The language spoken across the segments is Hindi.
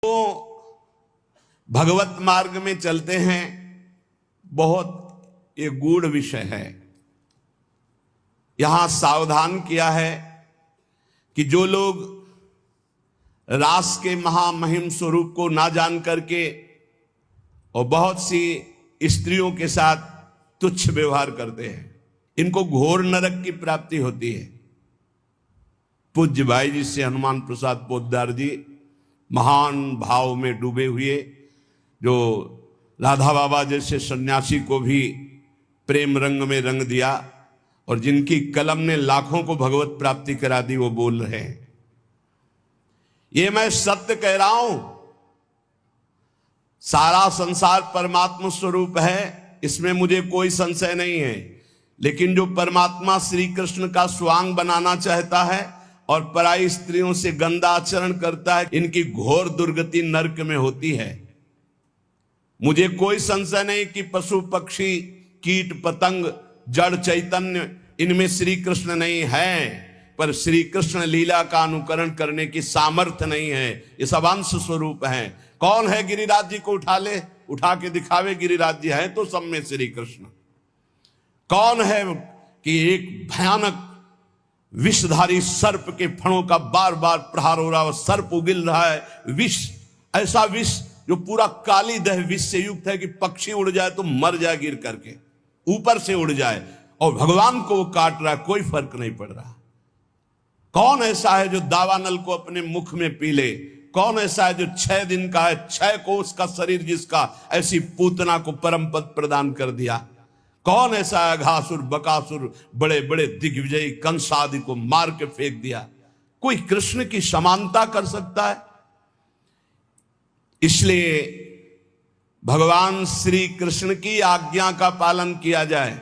तो भगवत मार्ग में चलते हैं, बहुत ये गूढ़ विषय है। यहां सावधान किया है कि जो लोग रास के महामहिम स्वरूप को ना जान करके और बहुत सी स्त्रियों के साथ तुच्छ व्यवहार करते हैं, इनको घोर नरक की प्राप्ति होती है। पूज्य भाई जी से हनुमान प्रसाद पोद्दार जी महान भाव में डूबे हुए, जो राधा बाबा जैसे सन्यासी को भी प्रेम रंग में रंग दिया और जिनकी कलम ने लाखों को भगवत प्राप्ति करा दी, वो बोल रहे हैं। ये मैं सत्य कह रहा हूं, सारा संसार परमात्मा स्वरूप है, इसमें मुझे कोई संशय नहीं है। लेकिन जो परमात्मा श्री कृष्ण का स्वांग बनाना चाहता है और पराई स्त्रियों से गंदा आचरण करता है, इनकी घोर दुर्गति नरक में होती है। मुझे कोई संशय नहीं कि पशु पक्षी कीट पतंग जड़ चैतन्य इनमें श्री कृष्ण नहीं है, पर श्री कृष्ण लीला का अनुकरण करने की सामर्थ्य नहीं है। ये सब अंश स्वरूप है। कौन है गिरिराज जी को उठा ले, उठा के दिखावे गिरिराज जी है तो सब में श्री कृष्ण। कौन है कि एक भयानक विषधारी सर्प के फणों का बार बार प्रहार हो रहा है, सर्प उगिल रहा है, विष, ऐसा विष जो पूरा काली दह विष से युक्त है कि पक्षी उड़ जाए तो मर जाए गिर करके, ऊपर से उड़ जाए, और भगवान को वो काट रहा है, कोई फर्क नहीं पड़ रहा। कौन ऐसा है जो दावानल को अपने मुख में पी ले? कौन ऐसा है जो 6 दिन का है, 6 कोस का शरीर जिसका, ऐसी पूतना को परम पद प्रदान कर दिया? कौन ऐसा है घासुर बकासुर बड़े बड़े दिग्विजयी कंस आदि को मार के फेंक दिया? कोई कृष्ण की समानता कर सकता है? इसलिए भगवान श्री कृष्ण की आज्ञा का पालन किया जाए।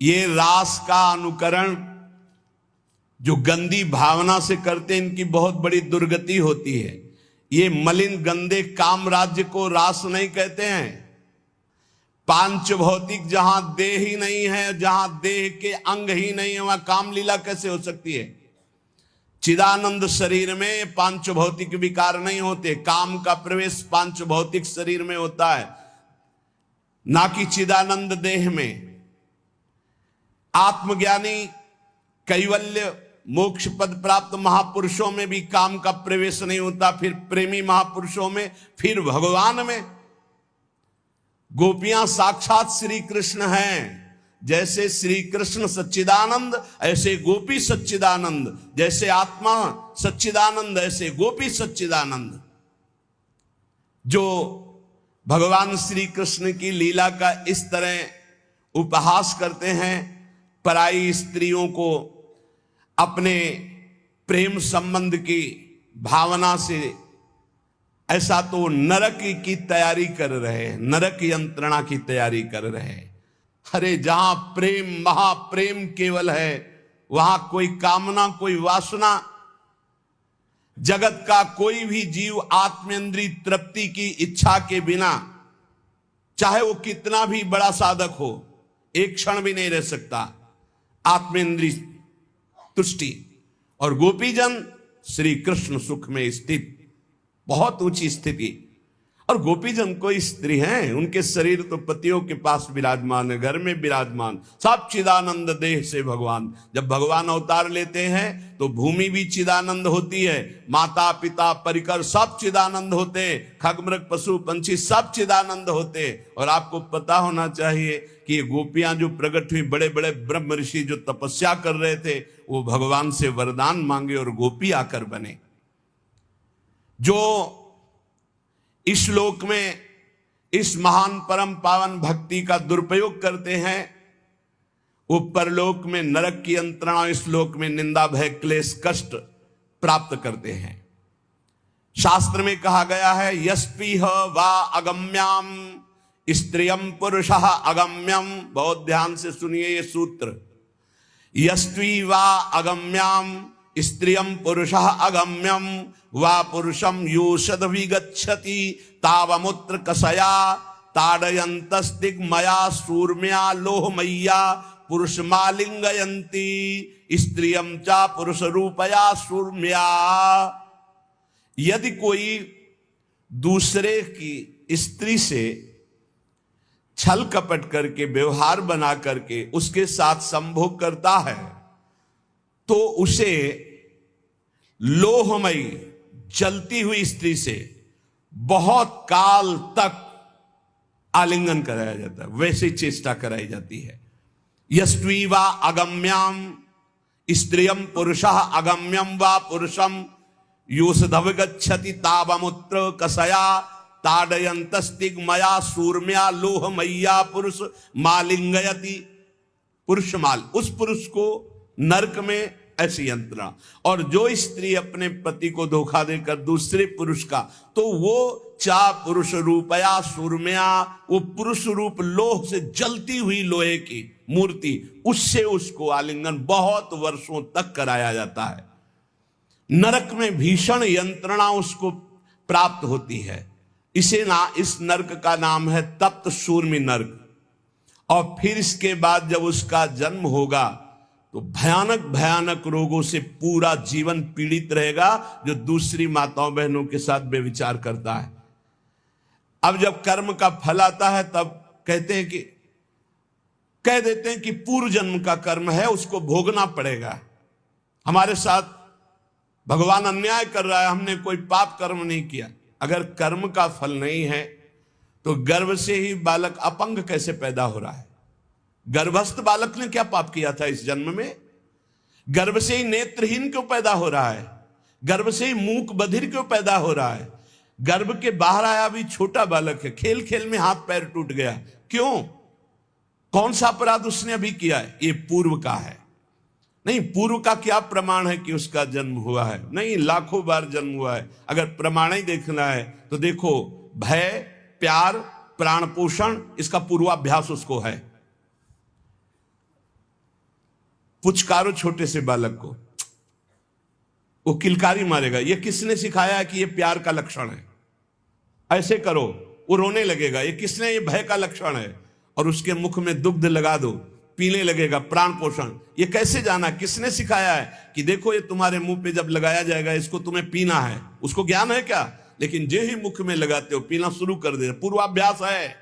ये रास का अनुकरण जो गंदी भावना से करते हैं, इनकी बहुत बड़ी दुर्गति होती है। ये मलिन गंदे काम राज्य को रास नहीं कहते हैं। पांच भौतिक, जहां देह ही नहीं है, जहां देह के अंग ही नहीं है, वहां काम लीला कैसे हो सकती है? चिदानंद शरीर में पांच भौतिक विकार नहीं होते। काम का प्रवेश पांच भौतिक शरीर में होता है, ना कि चिदानंद देह में। आत्मज्ञानी कैवल्य मोक्ष पद प्राप्त महापुरुषों में भी काम का प्रवेश नहीं होता, फिर प्रेमी महापुरुषों में, फिर भगवान में। गोपियां साक्षात श्री कृष्ण हैं। जैसे श्री कृष्ण सच्चिदानंद, ऐसे गोपी सच्चिदानंद। जैसे आत्मा सच्चिदानंद, ऐसे गोपी सच्चिदानंद। जो भगवान श्री कृष्ण की लीला का इस तरह उपहास करते हैं, पराई स्त्रियों को अपने प्रेम संबंध की भावना से, ऐसा तो नरक की तैयारी कर रहे हैं, नरक यंत्रणा की तैयारी कर रहे हैं। अरे जहां प्रेम महाप्रेम केवल है, वहां कोई कामना कोई वासना, जगत का कोई भी जीव आत्मेंद्रिय तृप्ति की इच्छा के बिना, चाहे वो कितना भी बड़ा साधक हो, एक क्षण भी नहीं रह सकता। आत्मेंद्रिय तुष्टि। और गोपीजन श्री कृष्ण सुख में स्थित, बहुत ऊंची स्थिति। और गोपीजन कोई स्त्री हैं, उनके शरीर तो पतियों के पास विराजमान है, घर में विराजमान, सब चिदानंद देह से भगवान। जब भगवान अवतार लेते हैं तो भूमि भी चिदानंद होती है, माता पिता परिकर सब चिदानंद होते, खगमृग पशु पंछी सब चिदानंद होते। और आपको पता होना चाहिए कि ये गोपियां जो प्रकट हुई, बड़े बड़े ब्रह्म ऋषि जो तपस्या कर रहे थे, वो भगवान से वरदान मांगे और गोपी आकर बने। जो इस लोक में इस महान परम पावन भक्ति का दुरुपयोग करते हैं, वो परलोक में नरक की यंत्रणा, इस लोक में निंदा भय क्लेश कष्ट प्राप्त करते हैं। शास्त्र में कहा गया है, यस्पीह वा अगम्याम स्त्रियम पुरुषः अगम्यम। बहुत ध्यान से सुनिए ये सूत्र। यस्वी वा अगम्याम स्त्रियम पुरुषः अगम्यम वा पुरुषम योषद विगच्छति तावमुत्र कसया ताड़यन्तस्तिग्मया सूर्म्या लोहमय्या पुरुषमालिंगयन्ति स्त्रियम चा पुरुष रूपया सूर्म्या। यदि कोई दूसरे की स्त्री से छल कपट करके व्यवहार बना करके उसके साथ संभोग करता है तो उसे लोहमयी जलती हुई स्त्री से बहुत काल तक आलिंगन कराया जाता है, वैसे चेष्टा कराई जाती है। यस्त्वीवा अगम्याम स्त्रियम पुरुषः अगम्यम वा पुरुषम योषधव गच्छति तावमुत्र कसया ताडयंतस्तिग्मया सूर्म्या लोहमय्या पुरुष मालिंगयति। पुरुष माल, उस पुरुष को नरक में ऐसी यंत्रणा। और जो स्त्री अपने पति को धोखा देकर दूसरे पुरुष का, तो वो चा पुरुष रूपया सूर्म्या, वो पुरुष रूप लोह से जलती हुई लोहे की मूर्ति, उससे उसको आलिंगन बहुत वर्षों तक कराया जाता है। नरक में भीषण यंत्रणा उसको प्राप्त होती है। इस नरक का नाम है तप्त शूर्मी नरक। और फिर इसके बाद जब उसका जन्म होगा तो भयानक भयानक रोगों से पूरा जीवन पीड़ित रहेगा, जो दूसरी माताओं बहनों के साथ व्यभिचार करता है। अब जब कर्म का फल आता है तब कह देते हैं कि पूर्व जन्म का कर्म है, उसको भोगना पड़ेगा। हमारे साथ भगवान अन्याय कर रहा है, हमने कोई पाप कर्म नहीं किया। अगर कर्म का फल नहीं है तो गर्भ से ही बालक अपंग कैसे पैदा हो रहा है? गर्भस्थ बालक ने क्या पाप किया था इस जन्म में? गर्भ से ही नेत्रहीन क्यों पैदा हो रहा है? गर्भ से ही मूक बधिर क्यों पैदा हो रहा है? गर्भ के बाहर आया भी छोटा बालक है, खेल खेल में हाथ पैर टूट गया, क्यों? कौन सा अपराध उसने अभी किया है? ये पूर्व का है। नहीं, पूर्व का क्या प्रमाण है कि उसका जन्म हुआ है? नहीं, लाखों बार जन्म हुआ है। अगर प्रमाण ही देखना है तो देखो, भय, प्यार, प्राण पोषण, इसका पूर्वाभ्यास उसको है। पुचकारो छोटे से बालक को, वो किलकारी मारेगा। ये किसने सिखाया है कि ये प्यार का लक्षण है? ऐसे करो, वो रोने लगेगा। ये किसने, ये भय का लक्षण है। और उसके मुख में दुग्ध लगा दो, पीने लगेगा, प्राण पोषण। ये कैसे जाना? किसने सिखाया है कि देखो ये तुम्हारे मुंह पे जब लगाया जाएगा इसको तुम्हें पीना है? उसको ज्ञान है क्या? लेकिन जो ही मुख में लगाते हो पीना शुरू कर दे, पूर्वाभ्यास है।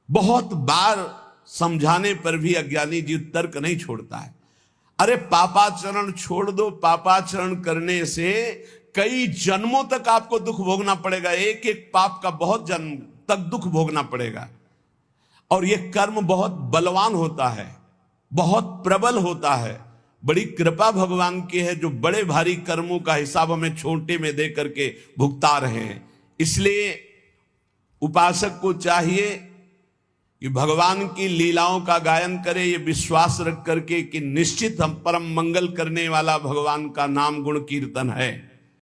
बहुत बार समझाने पर भी अज्ञानी जीव तर्क नहीं छोड़ता है। अरे पापाचरण छोड़ दो, पापाचरण करने से कई जन्मों तक आपको दुख भोगना पड़ेगा। एक एक पाप का बहुत जन्म तक दुख भोगना पड़ेगा। और यह कर्म बहुत बलवान होता है, बहुत प्रबल होता है। बड़ी कृपा भगवान की है जो बड़े भारी कर्मों का हिसाब हमें छोटे में दे करके भुगता रहे हैं। इसलिए उपासक को चाहिए कि भगवान की लीलाओं का गायन करे, ये विश्वास रख करके कि निश्चित हम परम मंगल करने वाला भगवान का नाम गुण कीर्तन है।